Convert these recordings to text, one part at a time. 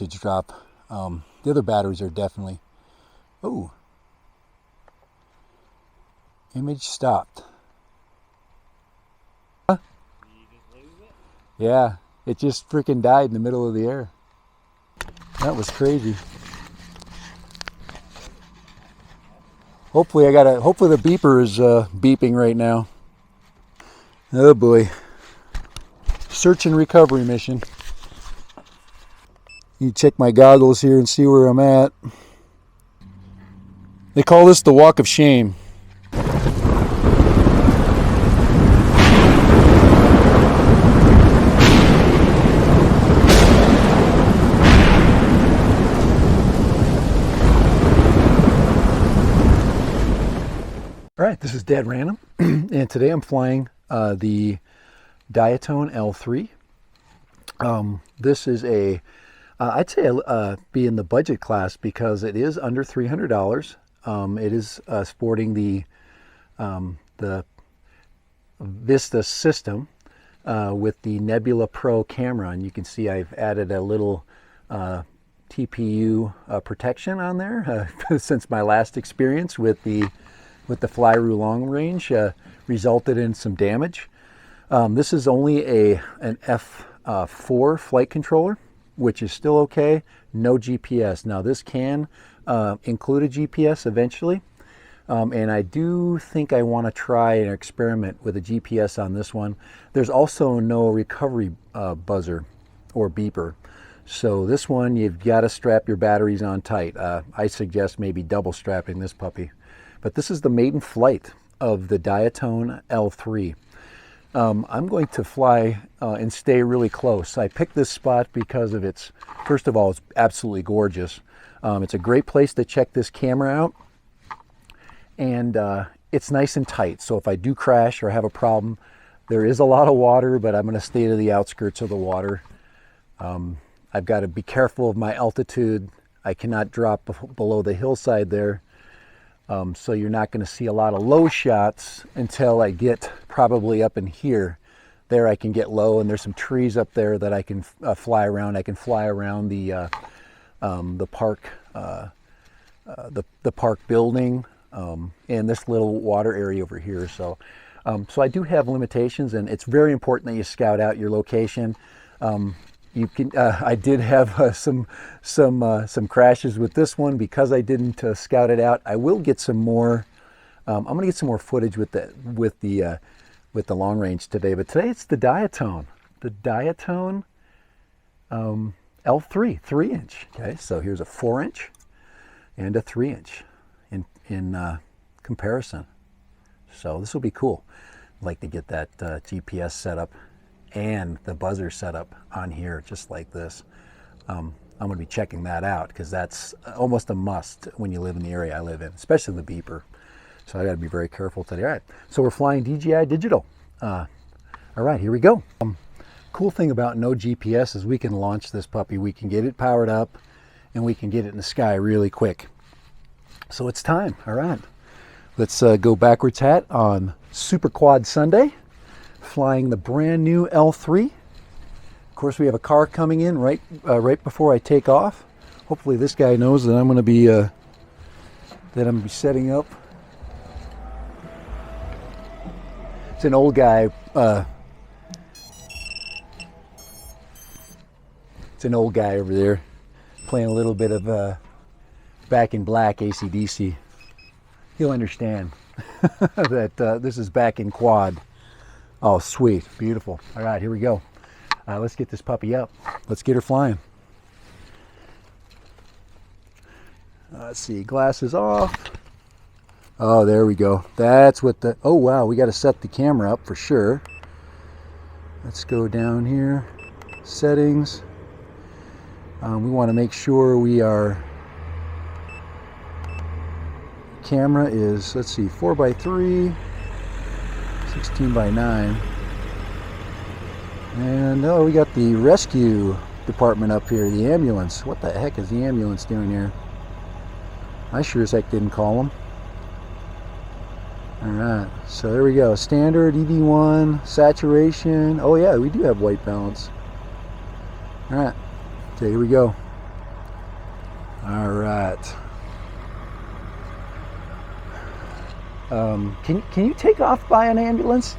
voltage drop. The other batteries are definitely... Oh! Image stopped. Huh? You just lose it? Yeah, it just freaking died in the middle of the air. That was crazy. Hopefully hopefully the beeper is beeping right now. Oh boy. Search and recovery mission. You check my goggles here and see where I'm at. They call this the walk of shame. All right, this is Dead Random, and today I'm flying the Diatone L3. This is a, I'd say be in the budget class because it is under $300. It is sporting the VISTA system with the Nebula Pro camera, and you can see I've added a little TPU protection on there since my last experience with the Flywoo long range resulted in some damage. This is only an F4 flight controller, which is still okay. No GPS. Now this can include a GPS eventually, and I do think I want to try an experiment with a GPS on this one. There's also no recovery buzzer or beeper. So this one, you've got to strap your batteries on tight. I suggest maybe double strapping this puppy. But this is the maiden flight of the Diatone L3. I'm going to fly and stay really close. I picked this spot because of its, first of all, it's absolutely gorgeous. It's a great place to check this camera out. And it's nice and tight. So if I do crash or have a problem, there is a lot of water, but I'm going to stay to the outskirts of the water. I've got to be careful of my altitude. I cannot drop below the hillside there. So you're not going to see a lot of low shots until I get probably up in here. There I can get low, and there's some trees up there that I can fly around. I can fly around the park, the park building, and this little water area over here. So, so I do have limitations, and it's very important that you scout out your location. You can. I did have some crashes with this one because I didn't scout it out. I will get some more. I'm going to get some more footage with the long range today. But today it's the Diatone L3 3-inch. Okay, so here's a 4-inch and a 3-inch in comparison. So this will be cool. I'd like to get that GPS set up and the buzzer setup on here just like this. I'm going to be checking that out because that's almost a must when you live in the area I live in, especially the beeper. So I got to be very careful today. All right, so we're flying DJI digital. All right, here we go. Cool thing about no GPS is we can launch this puppy. We can get it powered up and we can get it in the sky really quick. So it's time. All right, let's go backwards hat on Super Quad Sunday, flying the brand new L3. Of course, we have a car coming in right before I take off. Hopefully, this guy knows that I'm going to be setting up. It's an old guy. It's an old guy over there playing a little bit of Back in Black AC/DC. He'll understand that this is Back in Quad. Oh, sweet. Beautiful. All right, here we go. Let's get this puppy up. Let's get her flying. Let's see. Glasses off. Oh, there we go. That's what the... Oh, wow. We got to set the camera up for sure. Let's go down here. Settings. We want to make sure we are... Camera is, let's see, 4x3. 16x9, and oh, we got the rescue department up here, the ambulance. What the heck is the ambulance doing here? I sure as heck didn't call them. All right, so there we go. Standard, EV1, saturation. Oh yeah, we do have white balance. All right, okay, here we go. All right. Can you take off by an ambulance?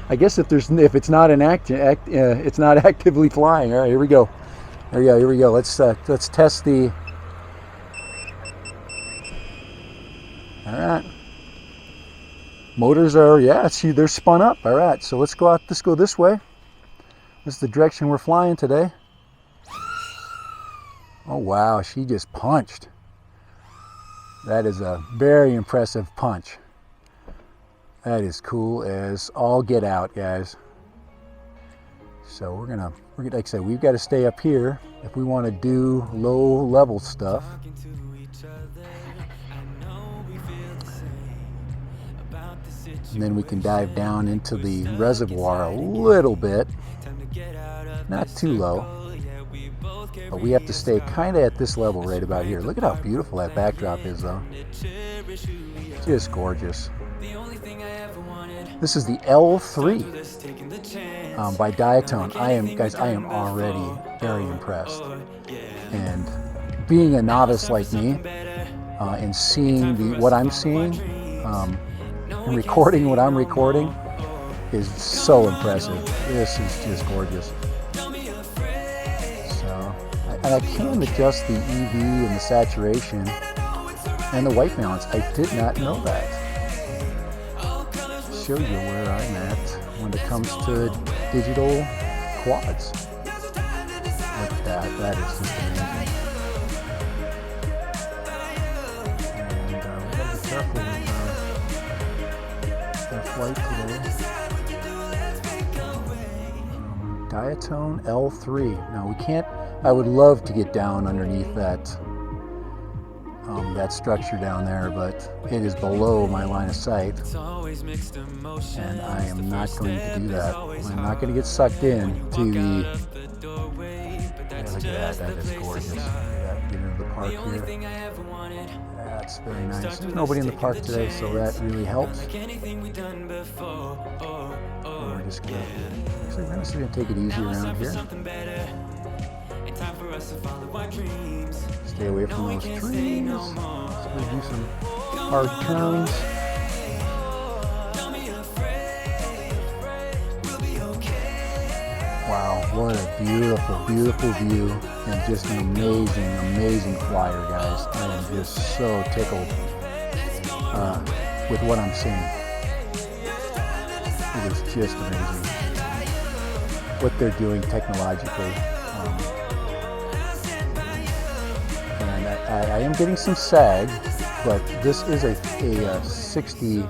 I guess if it's not it's not actively flying. All right, here we go. Here we go. Let's test the. All right. Motors are, yeah, see, they're spun up. All right, so let's go this way. This is the direction we're flying today. Oh wow, she just punched. That is a very impressive punch. That is cool as all get out, guys. So we're gonna, like I said, we've got to stay up here if we want to do low level stuff. And then we can dive down into the reservoir a little bit, not too low, but we have to stay kind of at this level right about here. Look at how beautiful that backdrop is, though. Just gorgeous. This is the L3 by Diatone. I am already very impressed. And being a novice like me, and seeing what I'm seeing, and recording what I'm recording is so impressive. This is just gorgeous. So, and I can adjust the EV and the saturation and the white balance. I did not know that. Show you where I'm at when it comes to digital quads. Like that is just amazing. And we gotta be careful with their flight today. Diatone L3. Now we can't, I would love to get down underneath that structure down there, but it is below my line of sight, and I am not going to do that. I'm not going to get sucked in to the. Yeah, look at that is gorgeous. Look at that. Get into the park here. That's very nice. There's nobody in the park today, so that really helps. We're just gonna take it easy around here. Stay away from those trees. So we do some hard turns. Wow, what a beautiful, beautiful view, and just an amazing, amazing flyer, guys. I am just so tickled with what I'm seeing. It is just amazing what they're doing technologically. I am getting some sag, but this is a 60C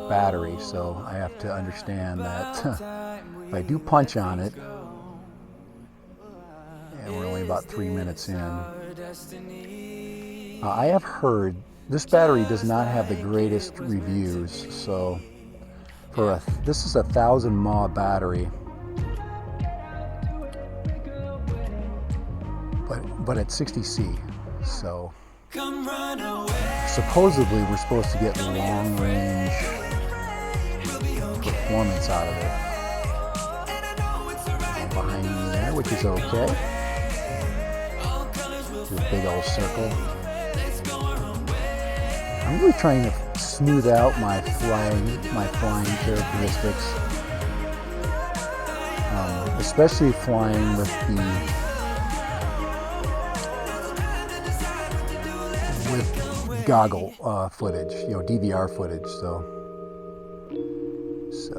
battery, so I have to understand that if I do punch on it, and we're only about 3 minutes in, I have heard this battery does not have the greatest reviews, so this is a 1000 mAh battery. But at 60C, so supposedly we're supposed to get long range performance out of it. Behind me there, which is okay. Do a big old circle. I'm really trying to smooth out my flying characteristics, especially flying with goggle footage, DVR footage. So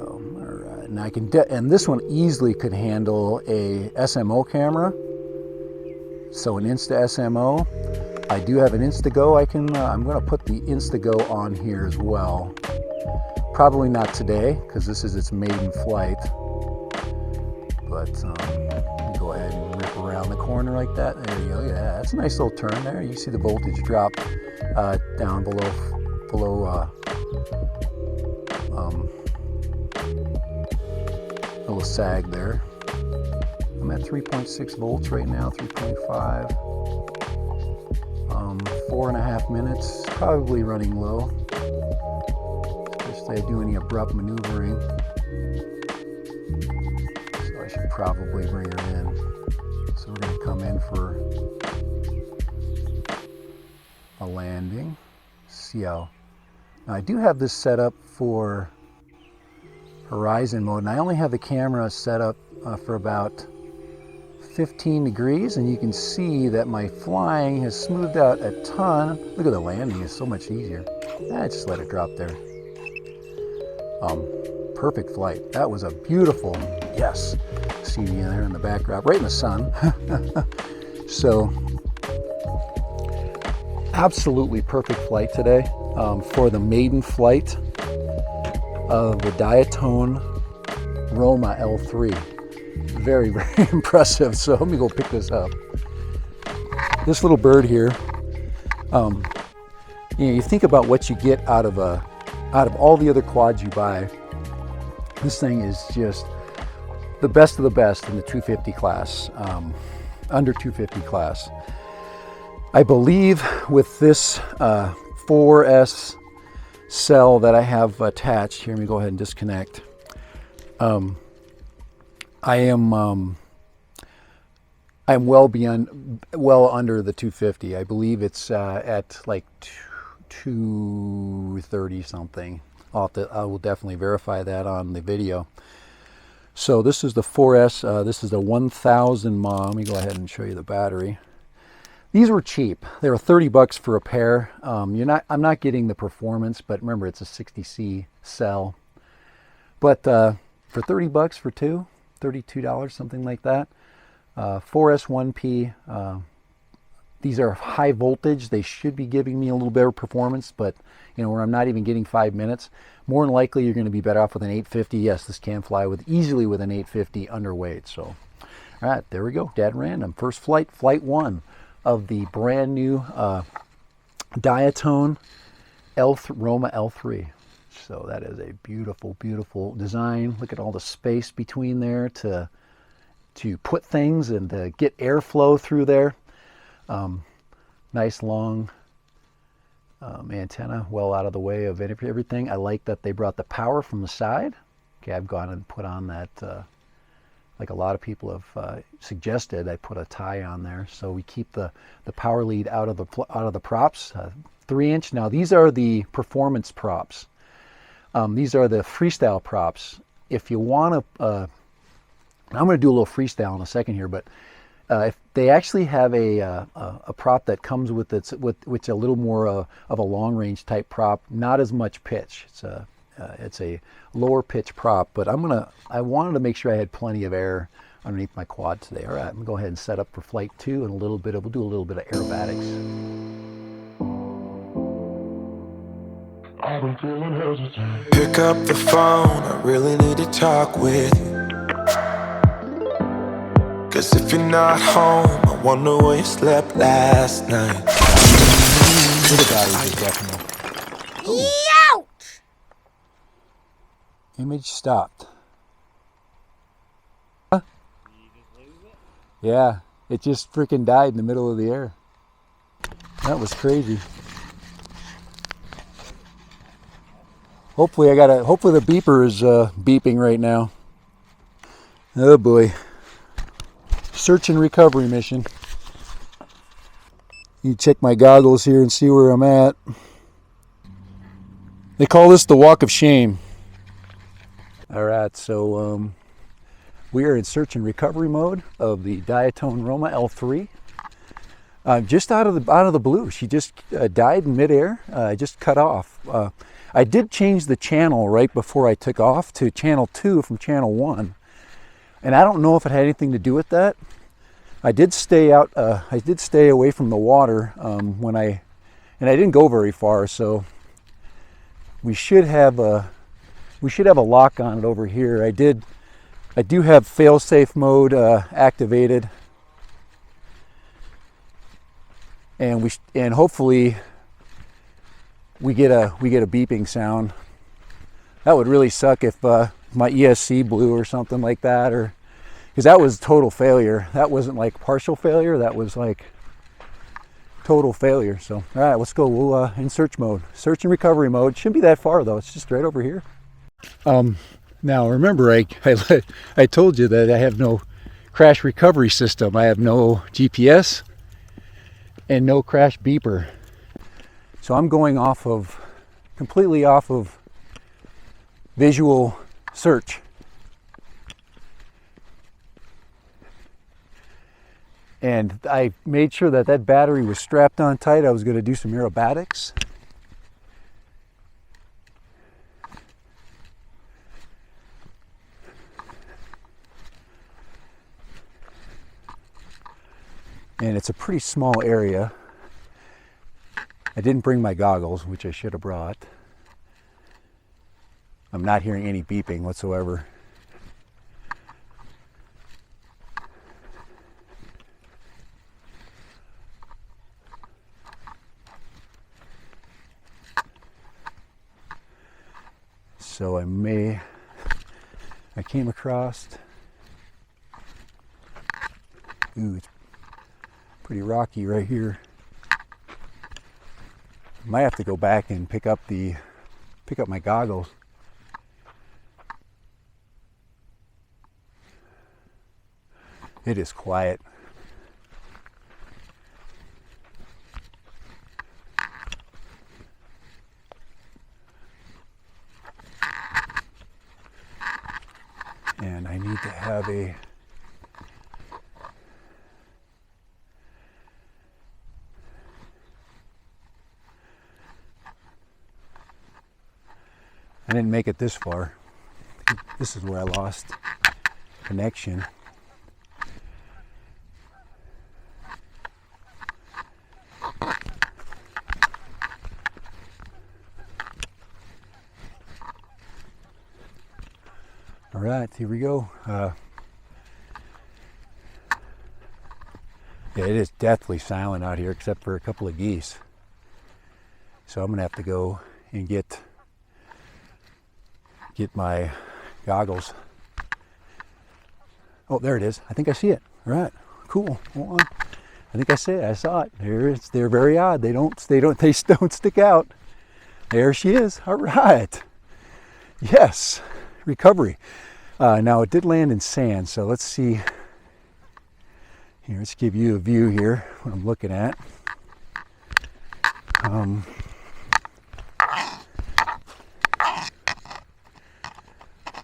all right, and I can, and this one easily could handle a SMO camera. So an Insta SMO. I do have an Instago. I'm going to put the Instago on here as well. Probably not today because this is its maiden flight. But go ahead and rip around the corner like that. There you go. Yeah, that's a nice little turn there. You see the voltage drop down below little sag there. I'm at 3.6 volts right now, 3.5. 4.5 minutes, probably running low. Especially if I do any abrupt maneuvering. So I should probably bring her in. So we're going to come in for a landing. See how, now I do have this set up for horizon mode, and I only have the camera set up for about 15 degrees, and you can see that my flying has smoothed out a ton. Look at the landing, it's so much easier. I just let it drop there. Perfect flight. That was a beautiful, yes. See me there in the backdrop, right in the sun. So, absolutely perfect flight today for the maiden flight of the Diatone Roma L3. Very, very impressive. So let me go pick this up. This little bird here, you think about what you get out of all the other quads you buy. This thing is just the best of the best in the 250 class, under 250 class. I believe with this 4S cell that I have attached here, let me go ahead and disconnect. I'm well under the 250. I believe it's at like 230 something. I will definitely verify that on the video. So this is the 4S. This is the 1000 mAh. Let me go ahead and show you the battery. These were cheap. They were 30 bucks for a pair. I'm not getting the performance, but remember it's a 60C cell. But for 30 bucks for two, $32, something like that. 4S 1P. These are high voltage. They should be giving me a little better performance, but where I'm not even getting 5 minutes, more than likely you're going to be better off with an 850. Yes, this can fly easily with an 850 underweight. So, all right, there we go. Dead random. First flight, flight 1 of the brand new Diatone Roma L3. So that is a beautiful, beautiful design. Look at all the space between there to put things and to get airflow through there. Nice long antenna, well out of the way of everything. I like that they brought the power from the side. Okay, I've gone and put on that, like a lot of people have suggested, I put a tie on there, so we keep the power lead out of the props. 3-inch. Now these are the performance props. These are the freestyle props. If you want to, I'm going to do a little freestyle in a second here, but if they actually have a prop that comes with which a little more of a long range type prop, not as much pitch. It's a lower pitch prop, but I wanted to make sure I had plenty of air underneath my quad today. All right, I'm gonna go ahead and set up for flight 2 and we'll do a little bit of aerobatics. I've been feeling hesitant. Pick up the phone, I really need to talk with you. Cause if you're not home, I wonder where you slept last night. Ouch! Image stopped. Huh? Yeah, it just freaking died in the middle of the air. That was crazy. Hopefully the beeper is beeping right now. Oh boy. Search and recovery mission. You check my goggles here and see where I'm at. They call this the walk of shame. All right, so we are in search and recovery mode of the Diatone Roma L3. Just out of the blue, she just died in midair. Just cut off. I did change the channel right before I took off to channel 2 from channel 1. And I don't know if it had anything to do with that. I did stay out. I did stay away from the water and I didn't go very far. So we should have a lock on it over here. I do have fail-safe mode activated, and hopefully we get a beeping sound. That would really suck if my ESC blew or something like that, or because that was total failure. That wasn't like partial failure. That was like total failure. So all right, let's go. We'll in search and recovery mode. Shouldn't be that far though. It's just right over here. Now remember, I told you that I have no crash recovery system. I have no GPS and no crash beeper. So I'm going completely off of visual search. And I made sure that that battery was strapped on tight. I was going to do some aerobatics. And it's a pretty small area. I didn't bring my goggles, which I should have brought. I'm not hearing any beeping whatsoever. So I came across, ooh, it's pretty rocky right here. Might have to go back and pick up my goggles. It is quiet. And I need to have I didn't make it this far. This is where I lost connection. All right, here we go. Yeah, it is deathly silent out here except for a couple of geese. So I'm gonna have to go and get my goggles. Oh, there it is. I think I see it. All right, cool. Hold on. I think I saw it. They're very odd. They don't stick out. There she is. All right. Yes, recovery. Now it did land in sand, so let's see. Here, let's give you a view here, what I'm looking at.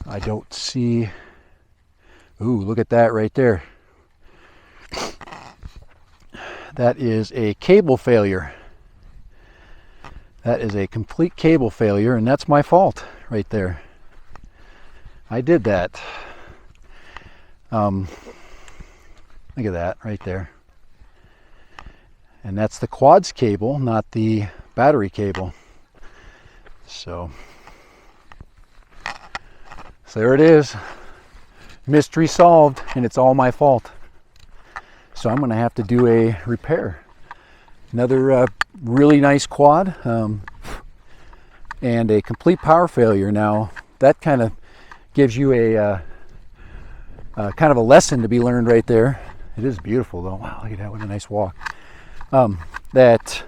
I don't see, ooh, look at that right there. That is a cable failure. That is a complete cable failure, and that's my fault right there. I did that. Look at that right there. And that's the quads cable, not the battery cable. So there it is. Mystery solved, and it's all my fault. So I'm going to have to do a repair. Another really nice quad and a complete power failure. Now that kind of gives you a kind of a lesson to be learned right there. It is beautiful though. Wow, look at that, what a nice walk. That,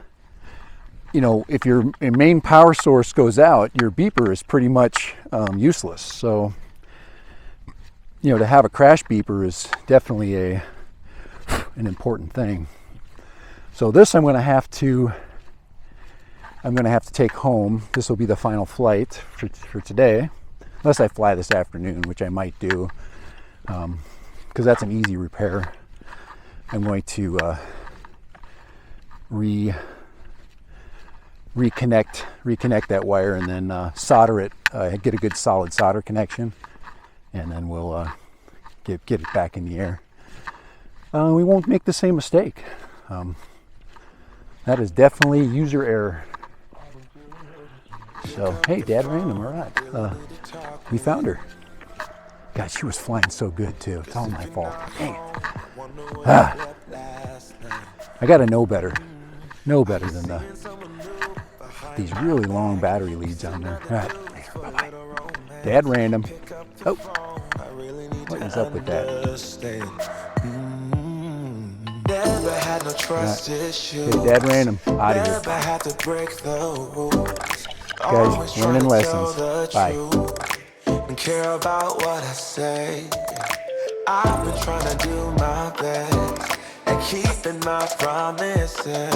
you know, if your main power source goes out, your beeper is pretty much useless. So, you know, to have a crash beeper is definitely an important thing. So this I'm going to have to take home. This will be the final flight for today, unless I fly this afternoon, which I might do, because that's an easy repair. I'm going to reconnect that wire and then solder it, get a good solid solder connection, and then we'll get it back in the air. We won't make the same mistake. That is definitely user error. So, hey, Dad Random, all right. We found her. God, she was flying so good too. It's all my fault. Dang it. I gotta know better. Know better than these really long battery leads on there. All right, later, bye-bye. Dad Random. Oh, what is up with that? Never had no trust issues. Okay, Dad Random, out of here. Never had to break the rules. Guys, learning lessons. Bye. And care about what I say. I've been trying to do my best and keeping my promises.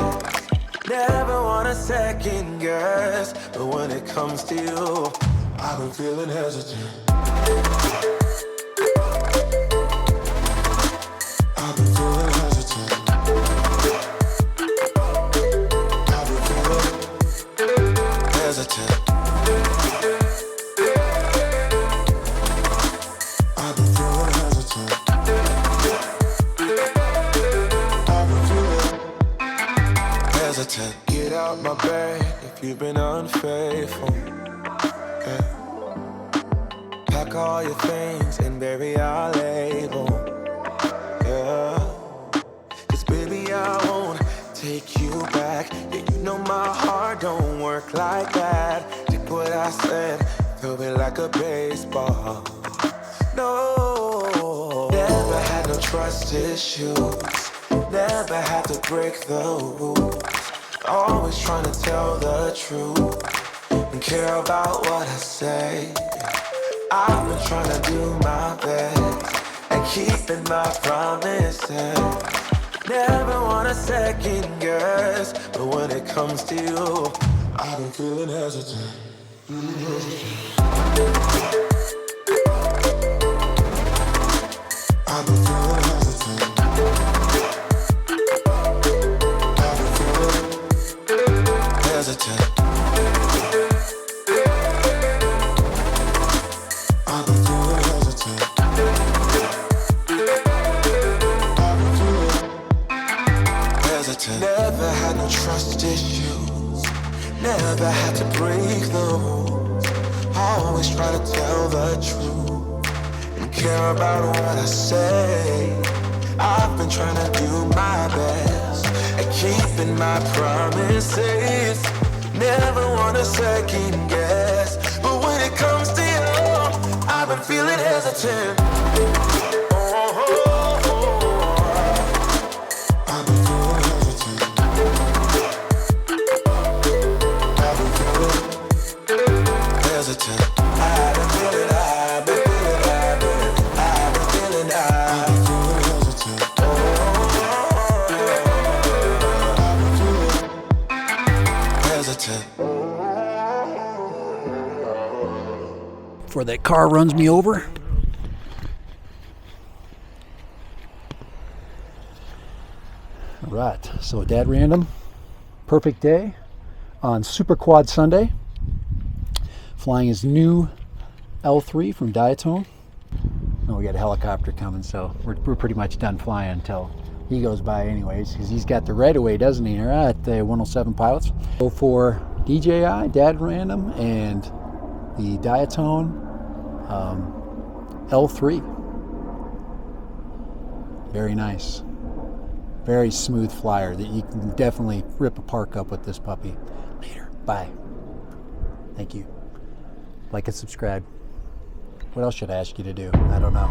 Never want a second guess, but when it comes to you, I've been feeling hesitant. I've been feeling hesitant. I've been feeling hesitant. I've been feeling hesitant. I've been feeling hesitant. Get out my bed if you've been unfaithful. Yeah. Pack all your things and bury our label. Yeah. 'Cause baby, I won't take you back. Yeah, you know my heart don't work like that. Take what I said, throw it like a baseball. No, never had no trust issues. Never had to break the rules. Always trying to tell the truth and care about what I say. I've been trying to do my best and keeping my promises. Never want a second guess, but when it comes to you, I've been feeling hesitant. I've been feeling hesitant. I've been feeling hesitant. I've been feeling hesitant. I've been feeling hesitant. Never had no trust issues. Never had to break the rules. Always try to tell the truth and care about what I say. I've been trying to do my best and keeping my promises. Never want a second guess, but when it comes to you, I've been feeling hesitant. I've been feeling hesitant. I've been feeling hesitant. I've been feeling, I've been feeling, I've been feeling hesitant. I've been feeling hesitant. Before that car runs me over. All right, so Dad Random, perfect day on Super Quad Sunday. Flying his new L3 from Diatone. Oh, we got a helicopter coming, so we're pretty much done flying until he goes by anyways, because he's got the right of way, doesn't he? All right, the 107 pilots. So for DJI, Dad Random, and the Diatone L3. Very nice. Very smooth flyer that you can definitely rip a park up with this puppy. Later. Bye. Thank you. Like and subscribe. What else should I ask you to do? I don't know.